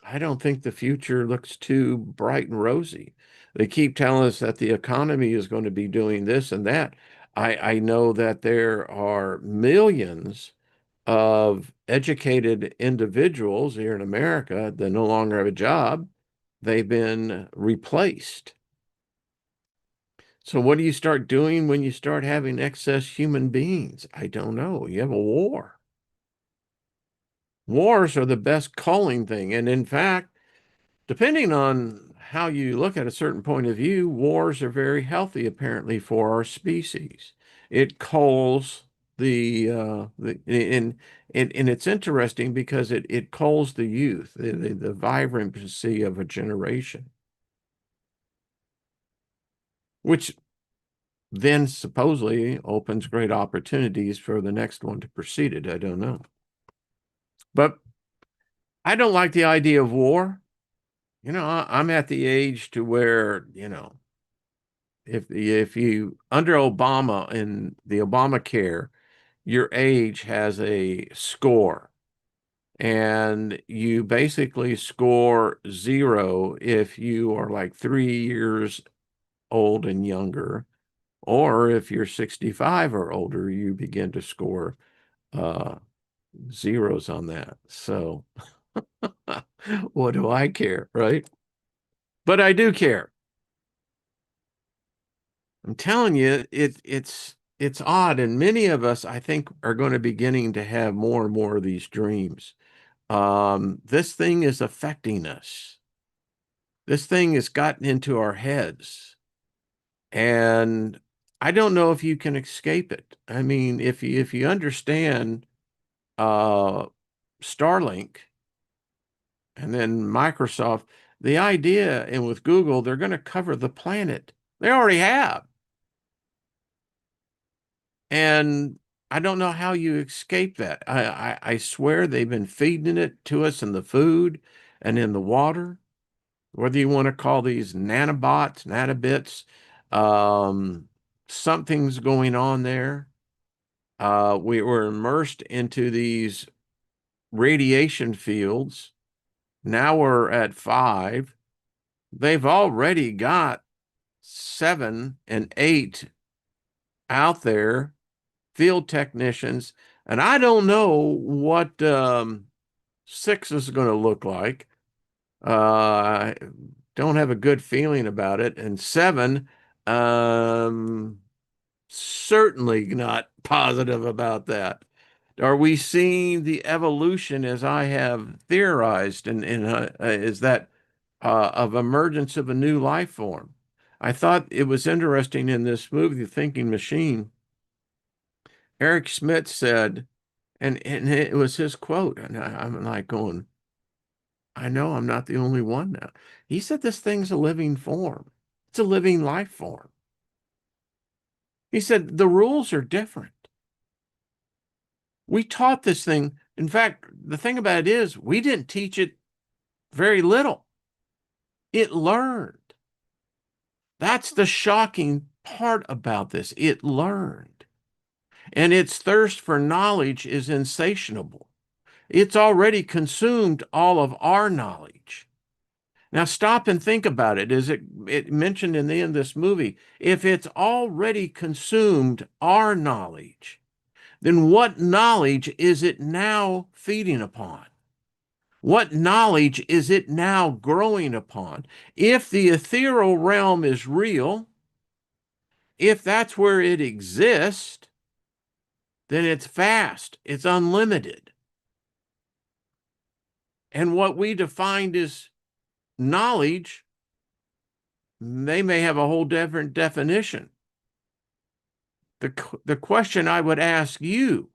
I don't think the future looks too bright and rosy. They keep telling us that the economy is going to be doing this and that. I know that there are millions of educated individuals here in America that no longer have a job. They've been replaced. So what do you start doing when you start having excess human beings? I don't know. You have a war. Wars are the best culling thing. And in fact, depending on how you look at a certain point of view, wars are very healthy, apparently, for our species. It culls and it's interesting because it culls the youth, the vibrancy of a generation, which then supposedly opens great opportunities for the next one to precede it. I don't know. But I don't like the idea of war. I'm at the age to where, if you under Obama in the Obamacare, your age has a score, and you basically score 0 if you are like 3 years old and younger, or if you're 65 or older, you begin to score uh, zeros on that. So what do I care, right? But I do care. I'm telling you, it's odd, and many of us, I think, are going to beginning to have more and more of these dreams. This thing is affecting us. This thing has gotten into our heads, and I don't know if you can escape it. I mean, if you understand uh, Starlink and then Microsoft, the idea, and with Google, they're going to cover the planet. They already have. And I don't know how you escape that. I swear they've been feeding it to us in the food and in the water, whether you want to call these nanobots, nanobits, um, something's going on there. We were immersed into these radiation fields. Now we're at 5. They've already got 7 and 8 out there, field technicians, and I don't know what 6 is going to look like. I don't have a good feeling about it. And 7, um, certainly not positive about that. Are we seeing the evolution as I have theorized, and is that of emergence of a new life form? I thought it was interesting in this movie, The Thinking Machine. Eric Schmidt said, and it was his quote, and I'm like going, I know I'm not the only one now. He said this thing's a living form. It's a living life form. He said the rules are different. We taught this thing. In fact, the thing about it is we didn't teach it very little. It learned. That's the shocking part about this. It learned. And its thirst for knowledge is insatiable. It's already consumed all of our knowledge. Now stop and think about it. Is it mentioned in the end of this movie? If it's already consumed our knowledge, then what knowledge is it now feeding upon? What knowledge is it now growing upon? If the ethereal realm is real, if that's where it exists, then it's vast, it's unlimited. And what we defined as knowledge, they may have a whole different definition. The question I would ask you,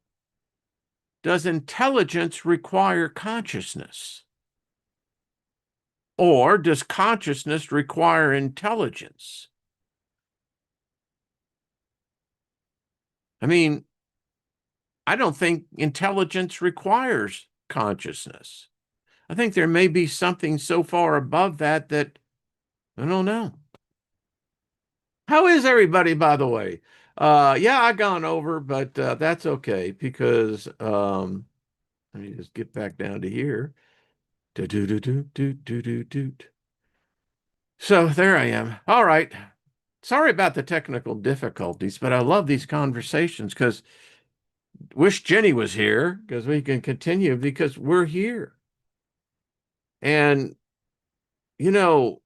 does intelligence require consciousness? Or does consciousness require intelligence? I mean, I don't think intelligence requires consciousness. I think there may be something so far above that I don't know. How is everybody, by the way? Yeah, I gone over, but that's okay because let me just get back down to here. Do do do do do do do do. So there I am. All right. Sorry about the technical difficulties, but I love these conversations because wish Jenny was here because we can continue because we're here. And you know,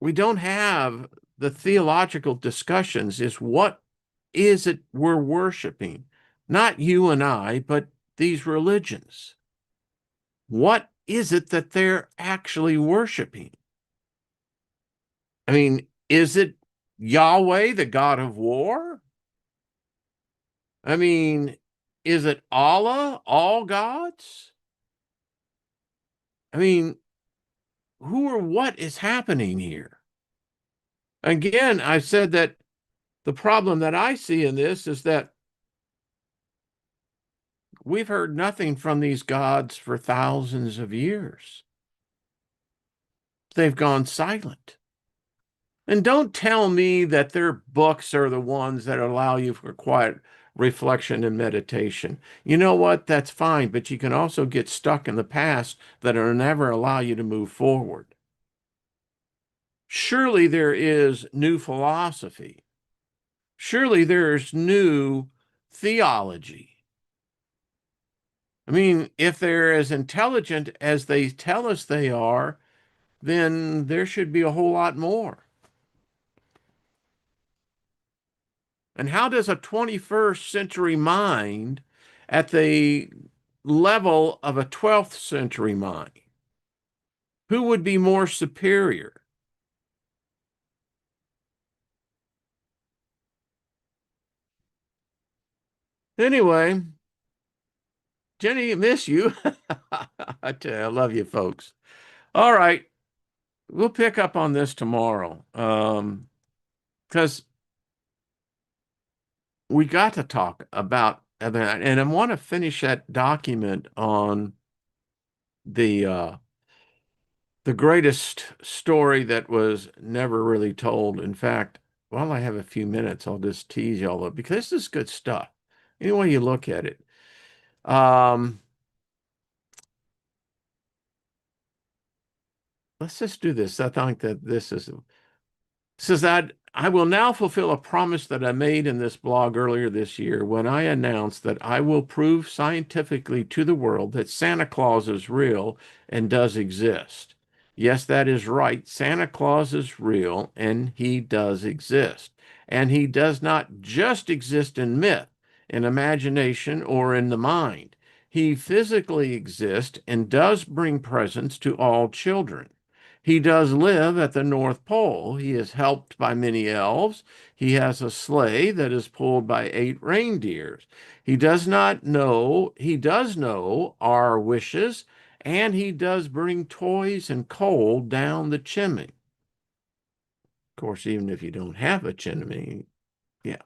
we don't have the theological discussions is what is it we're worshiping? Not you and I, but these religions. What is it that they're actually worshiping? I mean, is it Yahweh, the God of war? I mean, is it Allah, all gods? I mean, who or what is happening here? Again, I said that the problem that I see in this is that we've heard nothing from these gods for thousands of years. They've gone silent. And don't tell me that their books are the ones that allow you for quiet reflection and meditation. You know what? That's fine, but you can also get stuck in the past that will never allow you to move forward. Surely there is new philosophy. Surely there's new theology. I mean, if they're as intelligent as they tell us they are, then there should be a whole lot more. And how does a 21st century mind at the level of a 12th century mind, who would be more superior? Anyway, Jenny, I miss you. I tell you, I love you folks. All right, we'll pick up on this tomorrow. Because we got to talk about that, and I want to finish that document on the the greatest story that was never really told. In fact, while I have a few minutes, I'll just tease y'all up because this is good stuff. Any way you look at it. Um, let's just do this. I think that this is says that I will now fulfill a promise that I made in this blog earlier this year when I announced that I will prove scientifically to the world that Santa Claus is real and does exist. Yes, that is right. Santa Claus is real and he does exist. And he does not just exist in myth, in imagination, or in the mind. He physically exists and does bring presents to all children. He does live at the North Pole. He is helped by many elves. He has a sleigh that is pulled by 8 reindeers. He does know our wishes, and he does bring toys and coal down the chimney. Of course, even if you don't have a chimney, yeah.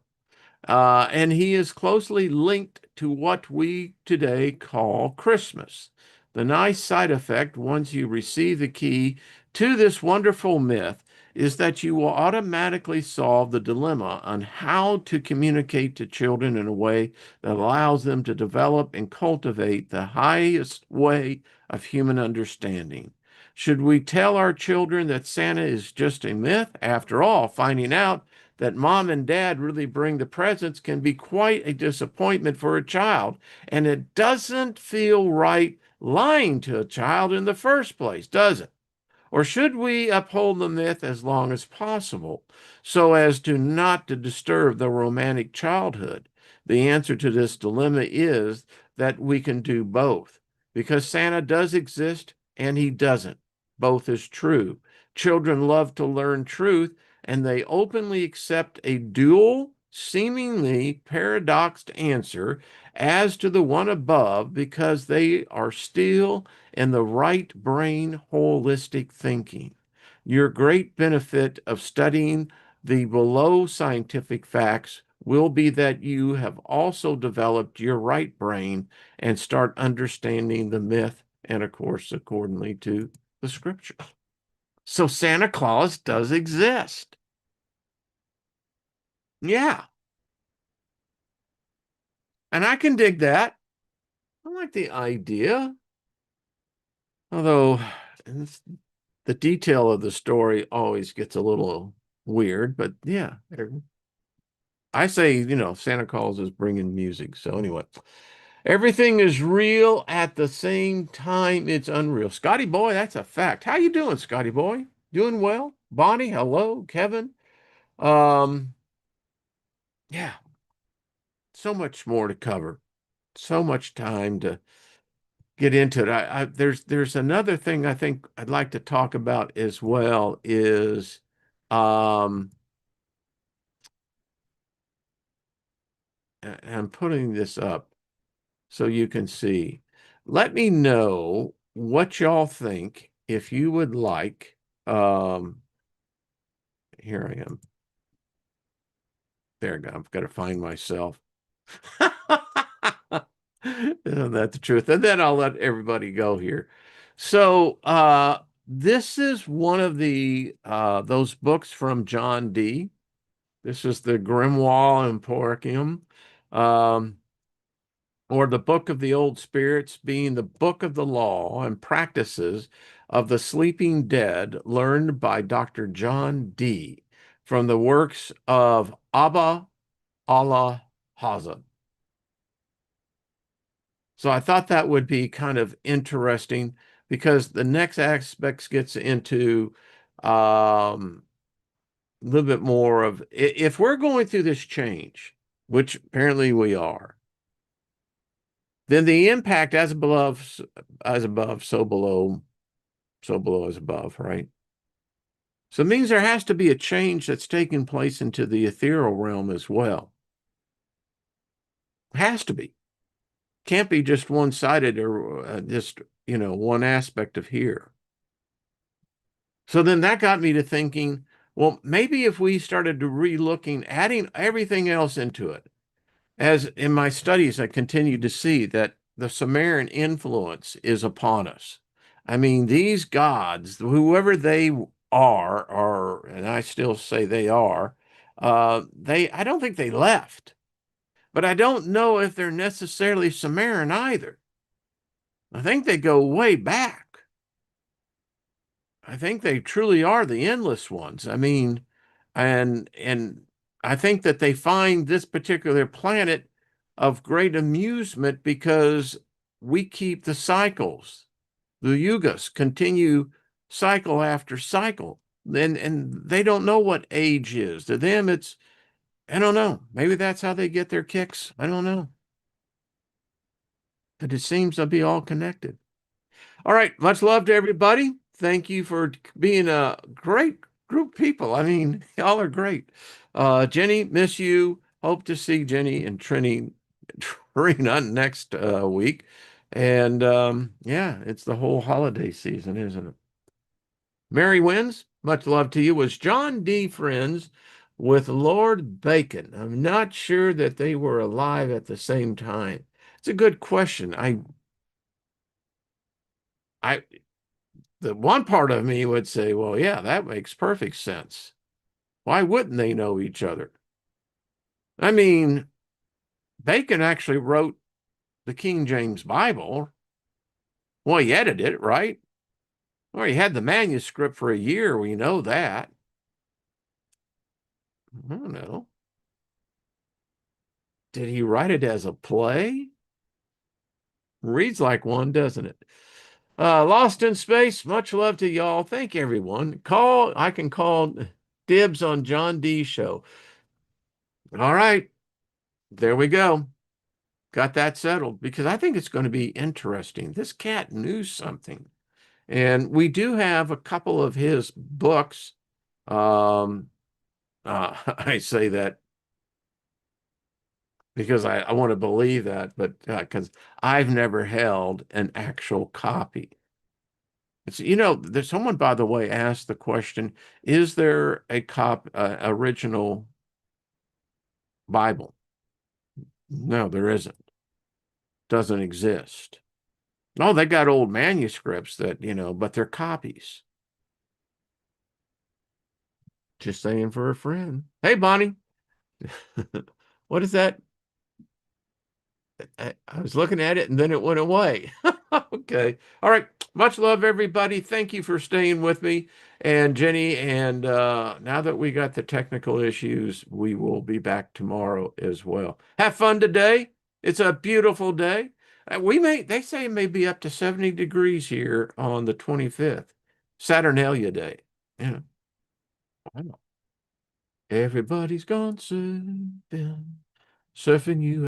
And he is closely linked to what we today call Christmas. The nice side effect, once you receive the key to this wonderful myth, is that you will automatically solve the dilemma on how to communicate to children in a way that allows them to develop and cultivate the highest way of human understanding. Should we tell our children that Santa is just a myth? After all, finding out that mom and dad really bring the presents can be quite a disappointment for a child. And it doesn't feel right lying to a child in the first place, does it? Or should we uphold the myth as long as possible so as to not to disturb the romantic childhood? The answer to this dilemma is that we can do both because Santa does exist and he doesn't. Both is true. Children love to learn truth and they openly accept a dual, seemingly paradoxed answer as to the one above because they are still in the right brain holistic thinking. Your great benefit of studying the below scientific facts will be that you have also developed your right brain and start understanding the myth and, of course, accordingly to the scripture. So Santa Claus does exist. Yeah. And I can dig that. I like the idea. Although it's- the detail of the story always gets a little weird, but yeah, I say, Santa Claus is bringing music. So anyway, everything is real at the same time it's unreal. Scotty boy, that's a fact. How you doing, Scotty boy? Doing well? Bonnie, hello, Kevin. Um, yeah, so much more to cover. So much time to get into it. There's another thing I think I'd like to talk about as well is um and I'm putting this up so you can see. Let me know what y'all think if you would like. Here I am. There I go. I've got to find myself. Isn't that the truth? And then I'll let everybody go here. So this is one of the those books from John Dee. This is the Grimoire Emporium. Um, or the Book of the Old Spirits, being the book of the law and practices of the sleeping dead, learned by Dr. John Dee from the works of Abba Allah Haza. So I thought that would be kind of interesting because the next aspects gets into a little bit more of if we're going through this change, which apparently we are, then the impact as above, so below as above, right? So it means there has to be a change that's taking place into the ethereal realm as well. Has to be. Can't be just one-sided or just, one aspect of here. So then that got me to thinking, well, maybe if we started to re-looking, adding everything else into it, as in my studies, I continue to see that the Sumerian influence is upon us. I mean, these gods, whoever they are, and I still say they are, I don't think they left, but I don't know if they're necessarily Sumerian either. I think they go way back. I think they truly are the endless ones. I mean, and I think that they find this particular planet of great amusement because we keep the cycles, the yugas continue cycle after cycle. And they don't know what age is. To them, it's, I don't know. Maybe that's how they get their kicks. I don't know. But it seems to be all connected. All right. Much love to everybody. Thank you for being a great group of people. I mean, y'all are great. Jenny, miss you. Hope to see Jenny and Trina next week. And yeah, it's the whole holiday season, isn't it? Mary Wins, much love to you. Was John D. friends with Lord Bacon? I'm not sure that they were alive at the same time. It's a good question. I, the one part of me would say, well, yeah, that makes perfect sense. Why wouldn't they know each other? I mean, Bacon actually wrote the King James Bible. Well, he edited it, right? Well, he had the manuscript for a year. We know that. I don't know. Did he write it as a play? Reads like one, doesn't it? Lost in Space, much love to y'all. Thank everyone. I can call dibs on John D. show. All right, there we go. Got that settled because I think it's going to be interesting. This cat knew something. And we do have a couple of his books. Um, I say that because I want to believe that, but because I've never held an actual copy. There's someone, by the way, asked the question, is there a original Bible? No, there isn't. Doesn't exist. Oh, they got old manuscripts that, but they're copies. Just saying for a friend. Hey, Bonnie. What is that? I was looking at it and then it went away. Okay. All right. Much love, everybody. Thank you for staying with me and Jenny. And now that we got the technical issues, we will be back tomorrow as well. Have fun today. It's a beautiful day. They say it may be up to 70 degrees here on the 25th, Saturnalia Day. Yeah. Wow. Everybody's gone surfing, surfing you.